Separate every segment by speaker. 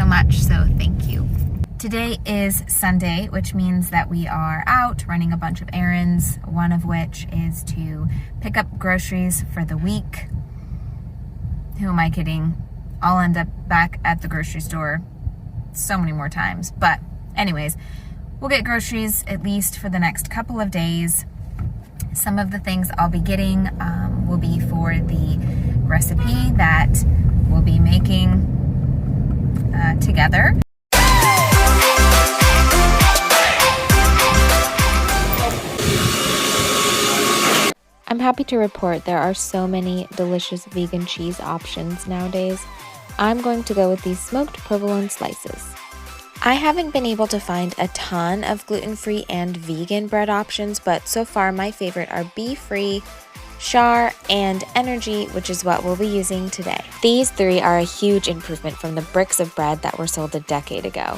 Speaker 1: so much, so thank you. Today is Sunday, which means that we are out running a bunch of errands, one of which is to pick up groceries for the week. Who am I kidding? I'll end up back at the grocery store so many more times. But anyways, we'll get groceries at least for the next couple of days. Some of the things I'll be getting will be for the recipe that we'll be making together.
Speaker 2: I'm happy to report there are so many delicious vegan cheese options nowadays. I'm going to go with these smoked provolone slices. I haven't been able to find a ton of gluten-free and vegan bread options, but so far my favorite are beef-free, char, and energy, which is what we'll be using today. These three are a huge improvement from the bricks of bread that were sold a decade ago.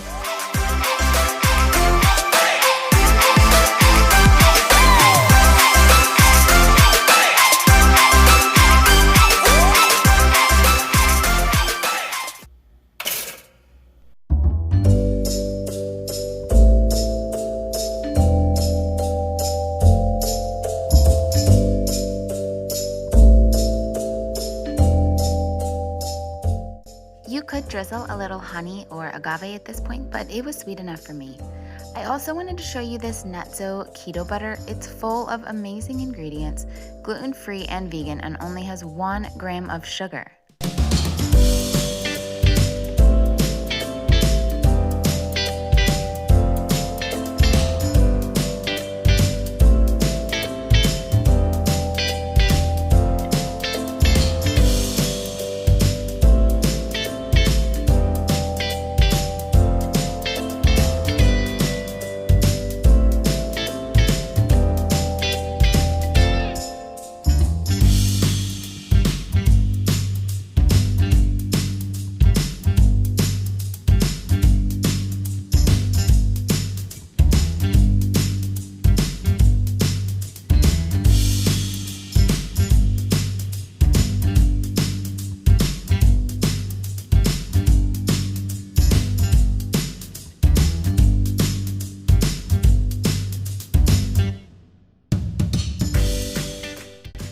Speaker 1: You could drizzle a little honey or agave at this point, but it was sweet enough for me. I also wanted to show you this Nutso keto butter. It's full of amazing ingredients, gluten-free and vegan, and only has 1 gram of sugar.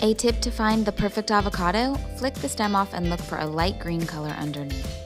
Speaker 1: A tip to find the perfect avocado: flick the stem off and look for a light green color underneath.